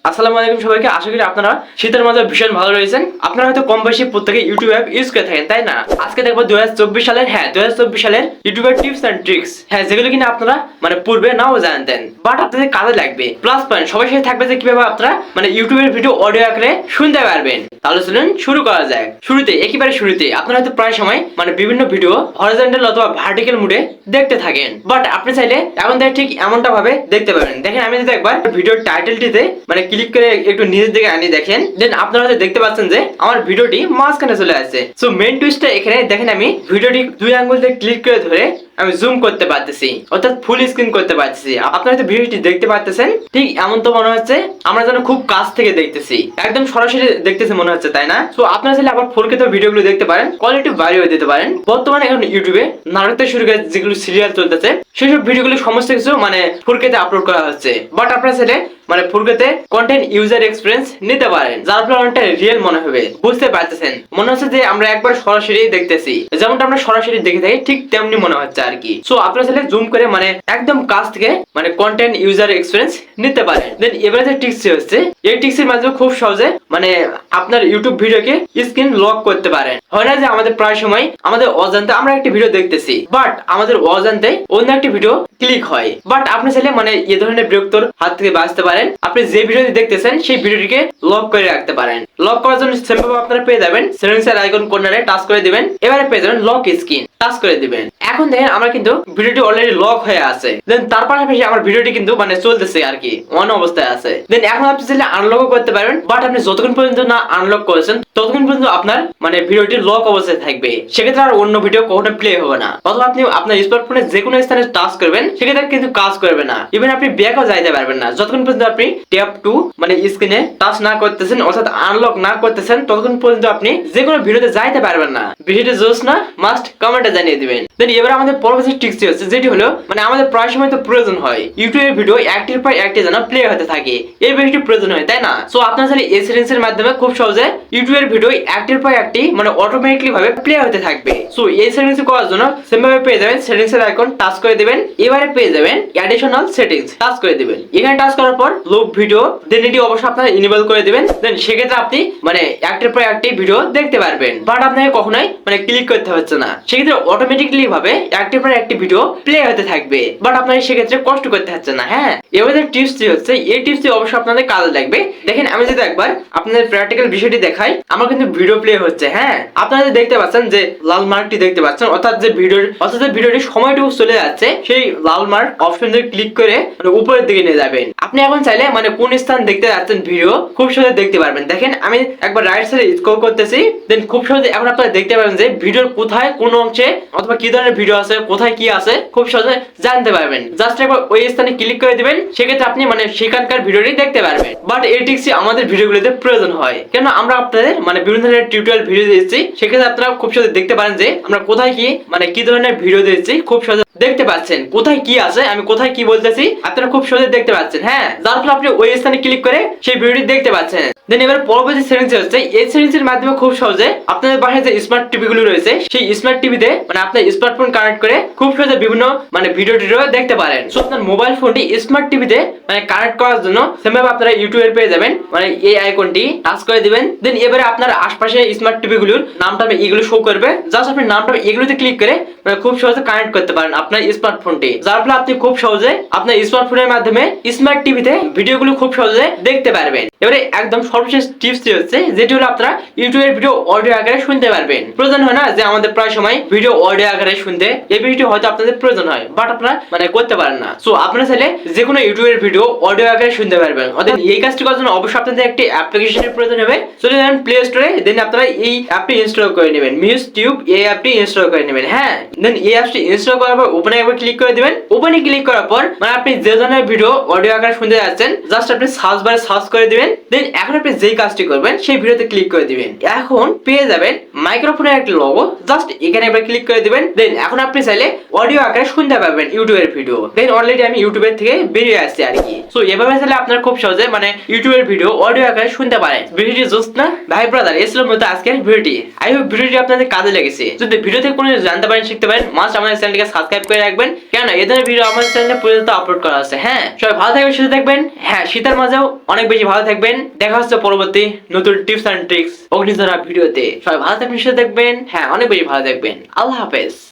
আসসালামু আলাইকুম সবাইকে। আশা করি আপনারা শীতের মধ্যে ভীষণ ভালো রয়েছেন। আপনারা হয়তো কম বেশি প্রত্যেকে ইউটিউব অ্যাপ ইউজ করে থাকেন, তাই না? আজকে দেখবো 2024 সালের 2024 সালের ইউটিউবের টিপস এন্ড ট্রিক্স, যেগুলো কিনা আপনারা পূর্বে নাও জানতেন, বাট আপনাদের কাজে লাগবে। প্লাস পয়েন্ট সবার সাথে থাকবে যে কিভাবে আপনারা ইউটিউবের ভিডিও অডিও আকারে শুনতে পারবেন। তাহলে চলুন শুরু করা যাক। একেবারে শুরুতে আপনারা হয়তো প্রায় সময় বিভিন্ন ভিডিও হরিজন্টাল অথবা ভার্টিক্যাল মুডে দেখতে থাকেন, বাট আপনি চাইলে এখন থেকে ঠিক এমনটা ভাবে দেখতে পাবেন। দেখেন, আমি যদি একবার ভিডিওর টাইটেলটিতে ক্লিক করে একটু নিচের দিকে আনি, দেখেন দেন আপনারা হয়তো দেখতে পাচ্ছেন যে আমার ভিডিওটি মাঝখানে চলে আসছে। সো মেইন টুইস্টটা এখানে দেখেন, আমি ভিডিওটি দুই আঙ্গুল দিয়ে ক্লিক করে ধরে আমি জুম করতে পারতেছি, অর্থাৎ ফুল স্ক্রিন করতে পারতেছি। আপনারা হয়তো ভিডিওটি দেখতে পাচ্ছেন, ঠিক এমন তো মনে হচ্ছে আমরা যেন খুব কাছ থেকে দেখতেছি, একদম সরাসরি দেখতেছি মনে হচ্ছে, তাই না? সো আপনারা চাইলে আবার 4K তে ভিডিওগুলো দেখতে পারেন, কোয়ালিটি বাড়িয়ে দিতে পারেন। বর্তমানে এখন ইউটিউবে নাটক থেকে শুরু করে যেগুলো সিরিয়াল চলতেছে সেসব ভিডিওগুলো সমস্ত কিছু 4K তে আপলোড করা হচ্ছে। বাট আপনারা চাইলে 4K তে কন্টেন্ট ইউজার এক্সপিরিয়েন্স নিতে পারেন, যার ফলে অনেকটা রিয়েল মনে হবে। বুঝতে পারতেছেন, মনে হচ্ছে যে আমরা একবার সরাসরি দেখতেছি, যেমনটা আমরা সরাসরি দেখে থাকি ঠিক তেমনি মনে হচ্ছে আর কি। সো আপনারা চাইলে জুম করে একদম কাছ থেকে কন্টেন্ট ইউজার এক্সপিরিয়েন্স নিতে পারেন। দেন এবারে যে টিপস হচ্ছে, এই টিপসের মাধ্যমে খুব সহজে আপনার ইউটিউব ভিডিওকে স্ক্রিন লক করতে পারেন। হয় না যে আমাদের প্রায় সময় আমাদের অজান্তে আমরা একটি ভিডিও দেখতেছি, বাট আমাদের অজান্তে অন্য একটি ভিডিও ক্লিক হয়। বাট আপনি চাইলে এই ধরনের বিরক্তর হাত থেকে বাঁচতে পারেন। আপনি যে ভিডিওটি দেখতেছেন সেই ভিডিওটিকে লক করে রাখতে পারেন। লক করার জন্য সিম্পল আপনারা পেয়ে যাবেন সেটিংস এর আইকন কর্নারে টাচ করে দিবেন, এবারে পেয়ে যাবেন লক স্ক্রিন, টাচ করে দিবেন। এখন দেখেন আমার কিন্তু ভিডিওটি অলরেডি লক হয়ে আছে। দেন তার পাশাপাশি আমার ভিডিওটি কিন্তু চলতেছে আর কি, অন অবস্থায় আছে। দেন এখন আপনি চাইলে আনলকও করতে পারবেন, বাট আপনি যতক্ষণ পর্যন্ত না আনলক করেছেন ততক্ষণ পর্যন্ত আপনার ভিডিওটি লক অবস্থায় থাকবে। সেক্ষেত্রে আর অন্য ভিডিও কখনো প্লে হবে না। অথবা আপনি আপনার স্মার্টফোনে যে কোনো স্থানে টাচ করবেন, সেক্ষেত্রে কিন্তু কাজ করবে না। ইভেন আপনি ব্যাকও যাইতে পারবেন না যতক্ষণ পর্যন্ত আপনি ট্যাপ টু স্ক্রিনে টাচ না করতেছেন, অর্থাৎ আনলক না করতেছেন, ততক্ষণ পর্যন্ত আপনি যে কোনো ভিডিওতে যাইতে পারবেন না। ভিডিওটি জোস না মাস্ট কমেন্টে জানিয়ে দিবেন। দেন এবার আমাদের পরবর্তী টিপস হচ্ছে, যেটি হলো আমাদের প্রায় সময় তো প্রয়োজন হয় ইউটিউবের ভিডিও একটির পর একটি যেন প্লে হতে থাকে, এই বিষয়টি প্রয়োজন হয়, তাই না? সো আপনারা চাইলে এই সেটিংস এর মাধ্যমে খুব সহজে ইউটিউবের ভিডিও একটির পর একটি অটোমেটিক্যালি ভাবে প্লে হতে থাকবে। সো এই সেটিংস করার জন্য সিম্পল পেয়ে যাবেন সেটিংস এর আইকন, টাচ করে দিবেন, এবারে পেয়ে যাবেন অ্যাডিশনাল সেটিংস, টাচ করে দিবেন। এখানে টাচ করার পর লুপ ভিডিও দেন এটি অবশ্যই আপনারা ইনেবল করে দিবেন। দেন সেক্ষেত্রে আপনি একটির পর একটি ভিডিও দেখতে পারবেন, বাট আপনাকে কখনোই ক্লিক করতে হচ্ছে না। সেক্ষেত্রে অটোমেটিক্যালি ভাবে একটির পর একটি ভিডিও প্লে হতে থাকবে, বাট আপনাকে সেক্ষেত্রে কষ্ট করতে হচ্ছে না। এবারে টিপসটি হচ্ছে, এই টিপসটি অবশ্যই আপনাদের কাজে লাগবে। দেখেন, আমি যদি একবার আপনাদের প্র্যাকটিক্যাল বিষয়টি দেখাই, আমার কিন্তু ভিডিও প্লে হচ্ছে। আপনারা দেখতে পাচ্ছেন যে লাল মার্কটি দেখতে পাচ্ছেন, অর্থাৎ যে ভিডিওটির সময়টুকু চলে যাচ্ছে, সেই লাল মার্ক অপশন দিয়ে ক্লিক করে উপরের দিকে নিয়ে যাবেন। আপনি এখন চাইলে কোন স্থান দেখতে যাচ্ছেন ভিডিও খুব সহজে দেখতে পারবেন। দেখেন, আমি একবার রাইট সাইডে স্ক্রল করতেছি, দেন খুব সহজে এখন আপনারা দেখতে পাবেন যে ভিডিওর কোথায় কোন অংশে অথবা কি ধরনের ভিডিও আছে, কোথায় কি আছে খুব সহজে জানতে পারবেন। জাস্ট একবার ওই স্থানে ক্লিক করে দিবেন, সেক্ষেত্রে আপনি সেখানকার ভিডিওটি দেখতে পারবেন। বাট এই টিপসটি আমাদের ভিডিওগুলোতে প্রয়োজন হয়, কেন আমরা আপনাদের বিভিন্ন ধরনের টিউটোরিয়াল ভিডিও দিয়েছি। সেক্ষেত্রে আপনারা খুব সহজে দেখতে পারেন যে আমরা কোথায় কি কি ধরনের ভিডিও দিয়েছি, খুব সহজে দেখতে পাচ্ছেন কোথায় কি আছে, আমি কোথায় কি বলতেছি আপনারা খুব সহজে দেখতে পাচ্ছেন। যার ফলে আপনি ওই স্থানে ক্লিক করে সেই ভিডিওটি দেখতে পাচ্ছেন। দেন এবার পরবর্তী সেটিংস হচ্ছে, এই সেটিংস এর মাধ্যমে খুব সহজে আপনাদের বাসায় যে স্মার্ট টিভি গুলো রয়েছে, সেই স্মার্ট টিভিতে আপনার স্মার্টফোন কানেক্ট করে খুব সহজে বিভিন্ন ভিডিও দেখতে পারেন। সো আপনার মোবাইল ফোনটি স্মার্ট টিভিতে কানেক্ট করার জন্য সেভাবে আপনারা ইউটিউবে পেয়ে যাবেন এই আইকনটি, টাচ করে দিবেন। দেন এবারে আপনার আশপাশে স্মার্ট টিভি গুলোর নামটা এগুলো শো করবে, জাস্ট আপনি নামটা এগুলোতে ক্লিক করে খুব সহজে কানেক্ট করতে পারেন আপনার স্মার্টফোনটি, যার ফলে আপনি খুব সহজে আপনার স্মার্টফোনের মাধ্যমে স্মার্ট টিভিতে ভিডিওগুলো খুব সহজে দেখতে পারবেন। এবারে একদম সর্বশেষ টিপসটি হচ্ছে, যেটি হলো আপনারা ইউটিউবের ভিডিও অডিও আকারে শুনতে পারবেন। প্রয়োজন হয় না যে আমাদের প্রায় সময় ভিডিও অডিও আকারে শুনতে, এই বিষয়টি হয়তো আপনাদের প্রয়োজন হয়, বাট আপনারা করতে পারেন না। সো আপনারা চাইলে যে কোনো ইউটিউবের ভিডিও অডিও আকারে শুনতে পারবেন। অর্থাৎ এই কাজটি করার জন্য অবশ্যই আপনাদের একটি অ্যাপ্লিকেশনের প্রয়োজন হবে। চলে যাবেন প্লে স্টোরে, দেন আপনারা এই অ্যাপটি ইনস্টল করে নেবেন, মিউজ টিউব এই অ্যাপটি ইনস্টল করে নেবেন। দেন এই অ্যাপটি ইনস্টল করার পর ওপেনে একবার ক্লিক করে দিবেন। ওপেনে ক্লিক করার পর আপনি যে ধরনের ভিডিও অডিও আকারে শুনতে যাচ্ছেন, জাস্ট আপনি সার্চ বারে সার্চ করে দিবেন। দেন এখন আপনি যেই কাজটি করবেন সেই ভিডিওতে ক্লিক করে দিবেন। এখন পেয়ে যাবেন মাইক্রোফোনের একটা লোগো, জাস্ট এখানে একবার ক্লিক করে দিবেন। দেন এখন আপনি চাইলে অডিও আকারে শুনতে পারবেন ইউটিউবের ভিডিও। দেন অলরেডি আমি ইউটিউবের থেকে বেরিয়ে আসছি আর কি। সো এভাবে চাইলে আপনারা খুব সহজে ইউটিউবের ভিডিও অডিও আকারে শুনতে পারেন। ভিডিওটি জোস না ভাই? ব্রাদার এই ছিল মূলত আজকের ভিডিওটি। আই হোপ ভিডিওটি আপনাদের কাজে লেগেছে। যদি ভিডিও থেকে কোনো জানতে পারেন, শিখতে পারেন, মাস্ট আমাদের চ্যানেলটিকে সাবস্ক্রাইব করে রাখবেন, কেন এই ধরনের ভিডিও আমাদের চ্যানেলে পর্যন্ত আপলোড করা আছে। হ্যাঁ, সবাই ভালো থাকবেন, সুস্থ থাকবেন। হ্যাঁ, শীতের মাঝেও অনেক বেশি ভালো থাকবেন। দেখা হচ্ছে পরবর্তী নতুন টিপস এন্ড ট্রিক্স অগ্নিঝরা ভিডিওতে। সবাই ভালো থাকবেন, সুস্থ থাকবেন। হ্যাঁ, অনেক বেশি ভালো থাকবেন। আল্লাহ হাফেজ।